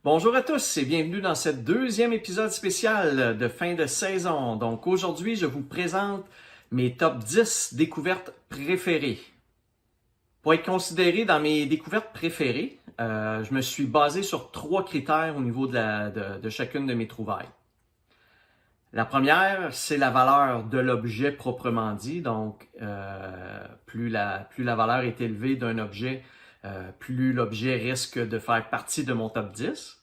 Bonjour à tous et bienvenue dans ce deuxième épisode spécial de fin de saison. Donc aujourd'hui, je vous présente mes top 10 découvertes préférées. Pour être considéré dans mes découvertes préférées, je me suis basé sur 3 critères au niveau de chacune de mes trouvailles. La première, c'est la valeur de l'objet proprement dit. Donc, plus la valeur est élevée d'un objet, plus l'objet risque de faire partie de mon top 10.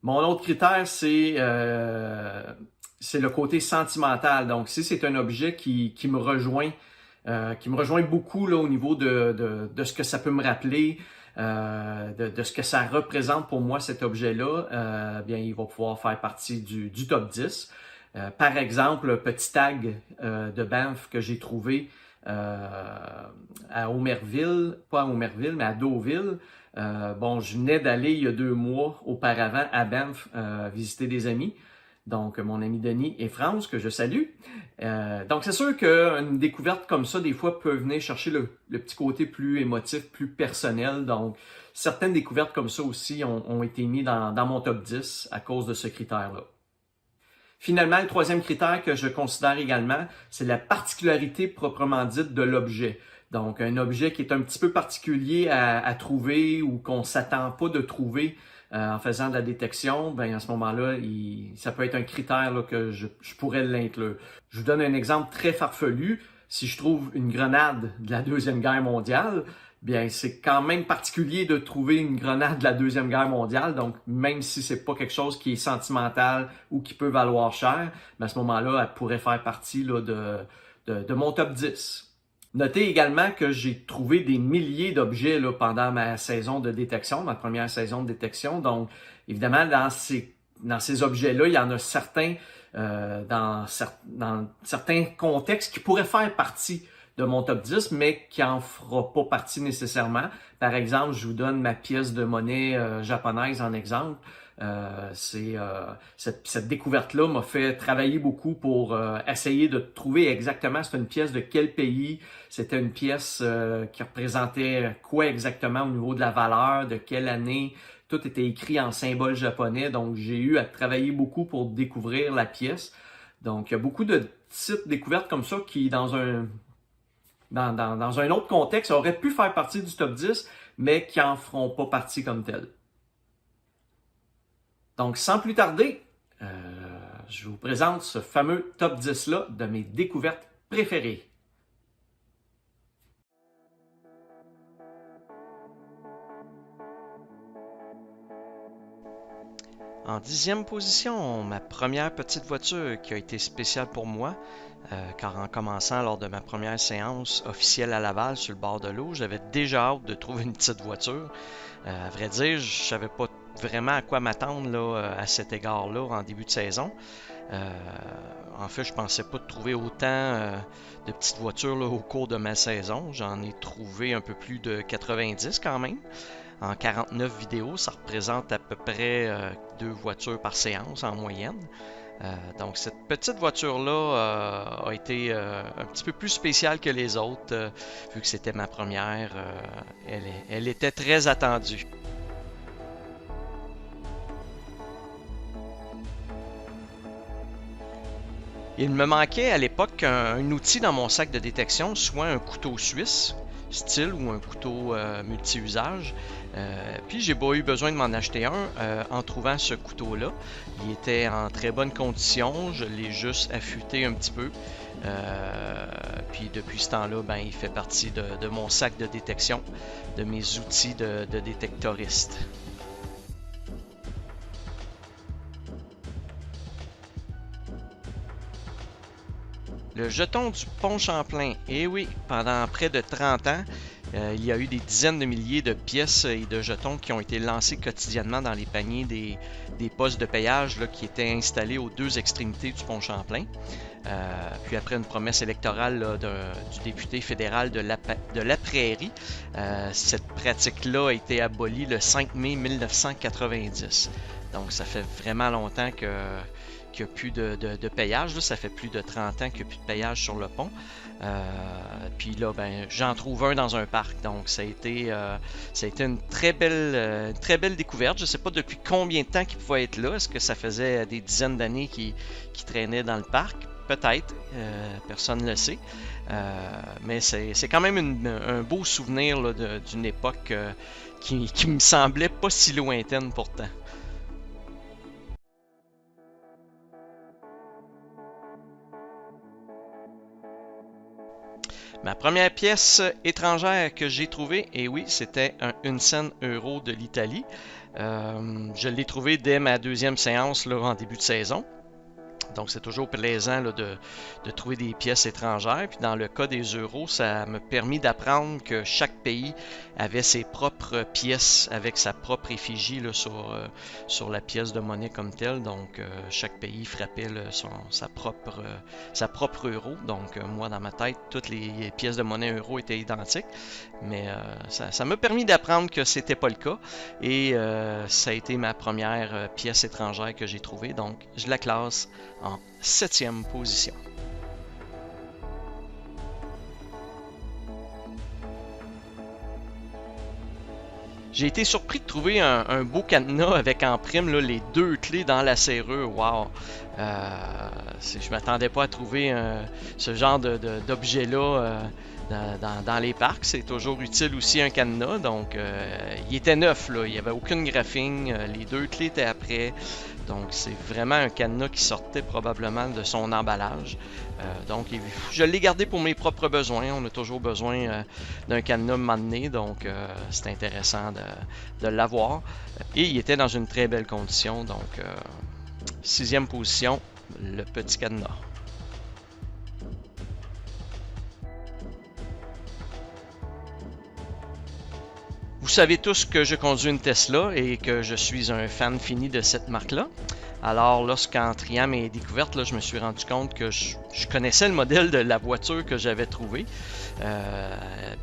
Mon autre critère, c'est le côté sentimental. Donc, si c'est un objet qui me rejoint beaucoup là, au niveau de ce que ça peut me rappeler, de ce que ça représente pour moi cet objet-là, bien, il va pouvoir faire partie du top 10. Par exemple, le petit tag de Banff que j'ai trouvé à Omerville, pas à Omerville, mais à Deauville. Je venais d'aller il y a 2 mois auparavant à Banff visiter des amis. Donc, mon ami Denis et France, que je salue. Donc, c'est sûr qu'une découverte comme ça, des fois, peut venir chercher le petit côté plus émotif, plus personnel. Donc, certaines découvertes comme ça aussi ont été mis dans mon top 10 à cause de ce critère-là. Finalement, le troisième critère que je considère également, c'est la particularité proprement dite de l'objet. Donc, un objet qui est un petit peu particulier à trouver ou qu'on ne s'attend pas de trouver en faisant de la détection, bien à ce moment-là, ça peut être un critère là, que je pourrais l'inclure. Je vous donne un exemple très farfelu. Si je trouve une grenade de la Deuxième Guerre mondiale, bien c'est quand même particulier de trouver une grenade de la Deuxième Guerre mondiale. Donc, même si c'est pas quelque chose qui est sentimental ou qui peut valoir cher, bien à ce moment-là, elle pourrait faire partie là, de mon top 10. Notez également que j'ai trouvé des milliers d'objets là, pendant ma saison de détection, ma première saison de détection. Donc, évidemment, dans ces objets-là, il y en a certains dans certains contextes qui pourraient faire partie de mon top 10, mais qui en fera pas partie nécessairement. Par exemple, je vous donne ma pièce de monnaie japonaise en exemple. Cette découverte-là m'a fait travailler beaucoup pour essayer de trouver exactement c'était une pièce de quel pays, c'était une pièce qui représentait quoi exactement au niveau de la valeur, de quelle année. Tout était écrit en symboles japonais, donc j'ai eu à travailler beaucoup pour découvrir la pièce. Donc, il y a beaucoup de petites découvertes comme ça qui, dans un autre contexte, auraient pu faire partie du top 10, mais qui en feront pas partie comme tel. Donc, sans plus tarder, je vous présente ce fameux top 10-là de mes découvertes préférées. En 10e position, ma première petite voiture qui a été spéciale pour moi, car en commençant lors de ma première séance officielle à Laval sur le bord de l'eau, j'avais déjà hâte de trouver une petite voiture. À vrai dire, je savais pas vraiment à quoi m'attendre là, à cet égard-là en début de saison. En fait, je pensais pas trouver autant de petites voitures là, au cours de ma saison. J'en ai trouvé un peu plus de 90 quand même. En 49 vidéos, ça représente à peu près 2 voitures par séance en moyenne. Donc cette petite voiture-là a été un petit peu plus spéciale que les autres, vu que c'était ma première. Elle était très attendue. Il me manquait à l'époque un outil dans mon sac de détection, soit un couteau suisse, style ou un couteau multi-usage. Puis j'ai pas eu besoin de m'en acheter un en trouvant ce couteau-là. Il était en très bonne condition, je l'ai juste affûté un petit peu. Puis depuis ce temps-là, ben, il fait partie de mon sac de détection, de mes outils de détectoriste. Le jeton du pont Champlain. Eh oui, pendant près de 30 ans, il y a eu des dizaines de milliers de pièces et de jetons qui ont été lancés quotidiennement dans les paniers des postes de payage là, qui étaient installés aux 2 extrémités du pont Champlain. Puis après une promesse électorale là, du député fédéral de la Prairie, cette pratique-là a été abolie le 5 mai 1990. Donc ça fait vraiment longtemps qu'il n'y a plus de payage. Là, ça fait plus de 30 ans qu'il n'y a plus de payage sur le pont. Puis là, ben, j'en trouve un dans un parc. Donc, ça a été une très belle découverte. Je ne sais pas depuis combien de temps qu'il pouvait être là. Est-ce que ça faisait des dizaines d'années qu'il traînait dans le parc? Peut-être. Personne ne le sait. Mais c'est quand même un beau souvenir là, d'une époque qui me semblait pas si lointaine pourtant. Ma première pièce étrangère que j'ai trouvée, et oui, c'était une scène euro de l'Italie. Je l'ai trouvé dès ma deuxième séance là, en début de saison. Donc, c'est toujours plaisant là, de trouver des pièces étrangères. Puis, dans le cas des euros, ça m'a permis d'apprendre que chaque pays avait ses propres pièces avec sa propre effigie là, sur la pièce de monnaie comme telle. Donc, chaque pays frappait là, sa propre euro. Donc, moi, dans ma tête, toutes les pièces de monnaie euro étaient identiques. Mais ça m'a permis d'apprendre que c'était pas le cas. Et ça a été ma première pièce étrangère que j'ai trouvée. Donc, je la classe en 7e position. J'ai été surpris de trouver un beau cadenas avec en prime là, les 2 clés dans la serrure. Wow! Je m'attendais pas à trouver ce genre d'objet-là dans les parcs. C'est toujours utile aussi un cadenas. Donc, il était neuf, là. Il n'y avait aucune graphing. Les 2 clés étaient après. Donc, c'est vraiment un cadenas qui sortait probablement de son emballage. Donc, je l'ai gardé pour mes propres besoins. On a toujours besoin d'un cadenas à un moment donné. Donc, c'est intéressant de l'avoir. Et il était dans une très belle condition. Donc, 6e position, le petit cadenas. Vous savez tous que je conduis une Tesla et que je suis un fan fini de cette marque-là. Alors, lorsqu'en triant mes découvertes, là, je me suis rendu compte que je connaissais le modèle de la voiture que j'avais trouvée.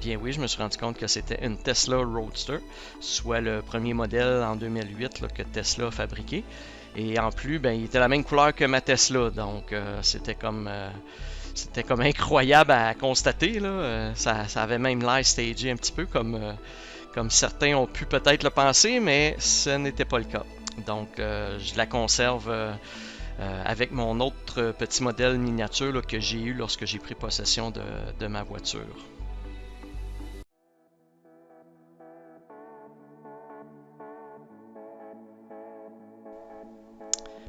Bien oui, je me suis rendu compte que c'était une Tesla Roadster, soit le premier modèle en 2008 là, que Tesla a fabriqué. Et en plus, ben, il était la même couleur que ma Tesla, donc c'était comme incroyable à constater. Là. Ça avait même l'air stagé un petit peu comme certains ont pu peut-être le penser, mais ce n'était pas le cas. Donc, je la conserve avec mon autre petit modèle miniature là, que j'ai eu lorsque j'ai pris possession de ma voiture.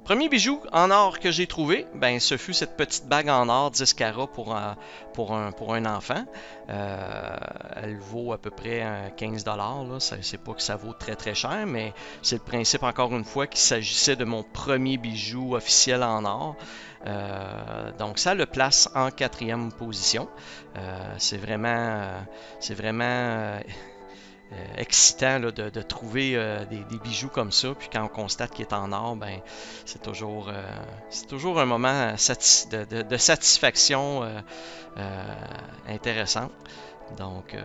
Premier bijou en or que j'ai trouvé, ben, ce fut cette petite bague en or 10 carats pour un enfant. Elle vaut à peu près 15 $. C'est pas que ça vaut très très cher, mais c'est le principe encore une fois qu'il s'agissait de mon premier bijou officiel en or. Donc ça le place en 4e position. C'est vraiment excitant là, de trouver des bijoux comme ça. Puis quand on constate qu'il est en or, ben, c'est toujours un moment de satisfaction intéressant. Donc,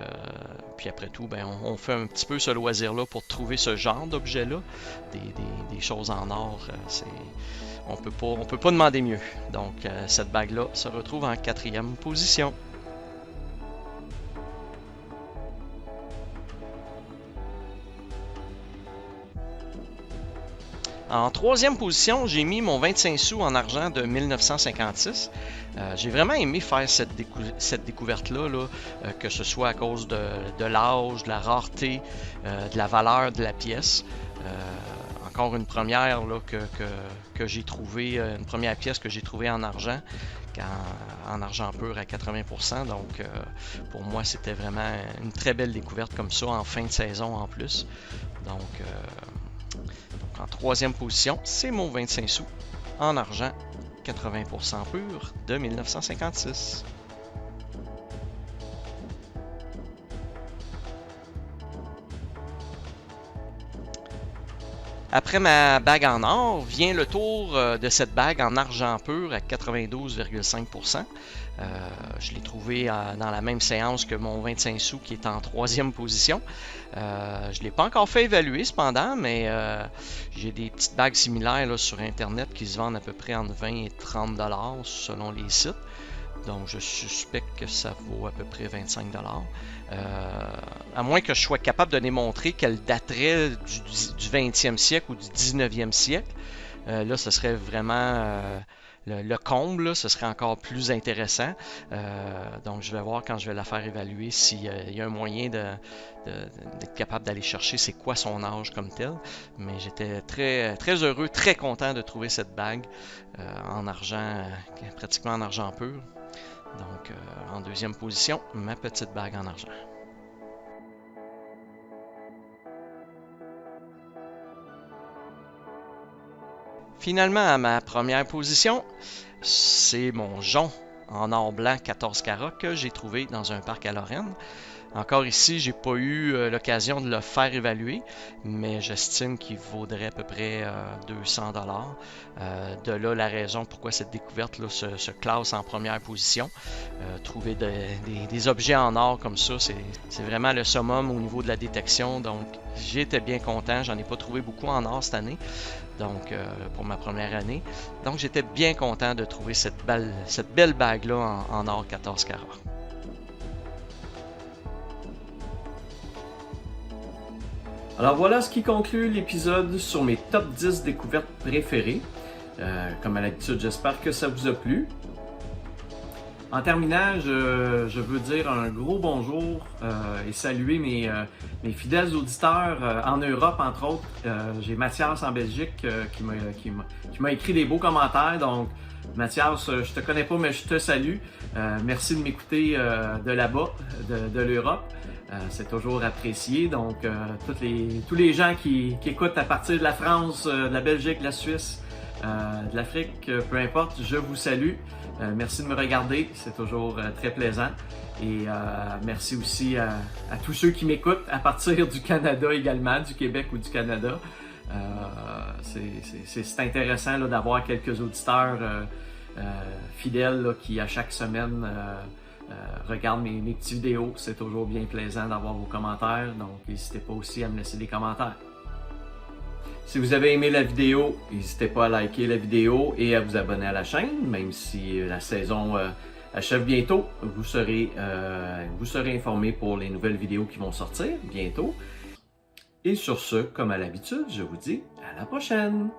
puis après tout, ben, on fait un petit peu ce loisir-là pour trouver ce genre d'objet-là, des choses en or. On peut pas demander mieux. Donc, cette bague-là se retrouve en 4e position. En 3e position, j'ai mis mon 25 sous en argent de 1956. J'ai vraiment aimé faire cette découverte-là, que ce soit à cause de l'âge, de la rareté, de la valeur de la pièce. Encore une première là, que j'ai trouvée, une première pièce que j'ai trouvée en argent, en argent pur à 80%. Donc, pour moi, c'était vraiment une très belle découverte comme ça en fin de saison en plus. Donc, en 3e position, c'est mon 25 sous en argent 80% pur de 1956. Après ma bague en or, vient le tour de cette bague en argent pur à 92,5%. Je l'ai trouvé dans la même séance que mon 25 sous qui est en troisième position. Je ne l'ai pas encore fait évaluer cependant, mais j'ai des petites bagues similaires là, sur Internet qui se vendent à peu près entre 20 et 30 dollars selon les sites. Donc, je suspecte que ça vaut à peu près 25 dollars. À moins que je sois capable de démontrer qu'elle daterait du 20e siècle ou du 19e siècle. Là, ce serait vraiment le comble, là, ce serait encore plus intéressant. Donc, je vais voir quand je vais la faire évaluer s'il y a un moyen d'être capable d'aller chercher c'est quoi son âge comme tel. Mais j'étais très, très heureux, très content de trouver cette bague en argent, pratiquement en argent pur. Donc, en deuxième position, ma petite bague en argent. Finalement, à ma première position, c'est mon jonc en or blanc 14 carats que j'ai trouvé dans un parc à Lorraine. Encore ici, j'ai pas eu l'occasion de le faire évaluer, mais j'estime qu'il vaudrait à peu près 200 dollars. De là la raison pourquoi cette découverte là, se classe en première position. Trouver des objets en or comme ça, c'est vraiment le summum au niveau de la détection. Donc j'étais bien content. J'en ai pas trouvé beaucoup en or cette année, donc pour ma première année. Donc j'étais bien content de trouver cette belle bague-là en or 14 carats. Alors voilà ce qui conclut l'épisode sur mes top 10 découvertes préférées. Comme à l'habitude, j'espère que ça vous a plu. En terminant, je veux dire un gros bonjour et saluer mes fidèles auditeurs en Europe, entre autres. J'ai Mathias en Belgique qui m'a écrit des beaux commentaires. Donc, Mathias, je te connais pas, mais je te salue. Merci de m'écouter de là-bas, de l'Europe. C'est toujours apprécié. Donc, tous les gens qui écoutent à partir de la France, de la Belgique, de la Suisse, de l'Afrique, peu importe, je vous salue. Merci de me regarder, c'est toujours très plaisant. Et merci aussi à tous ceux qui m'écoutent à partir du Canada également, du Québec ou du Canada. C'est intéressant là, d'avoir quelques auditeurs fidèles là, qui à chaque semaine regardent mes petites vidéos. C'est toujours bien plaisant d'avoir vos commentaires, donc n'hésitez pas aussi à me laisser des commentaires. Si vous avez aimé la vidéo, n'hésitez pas à liker la vidéo et à vous abonner à la chaîne, même si la saison achève bientôt. Vous serez informé pour les nouvelles vidéos qui vont sortir bientôt. Et sur ce, comme à l'habitude, je vous dis à la prochaine!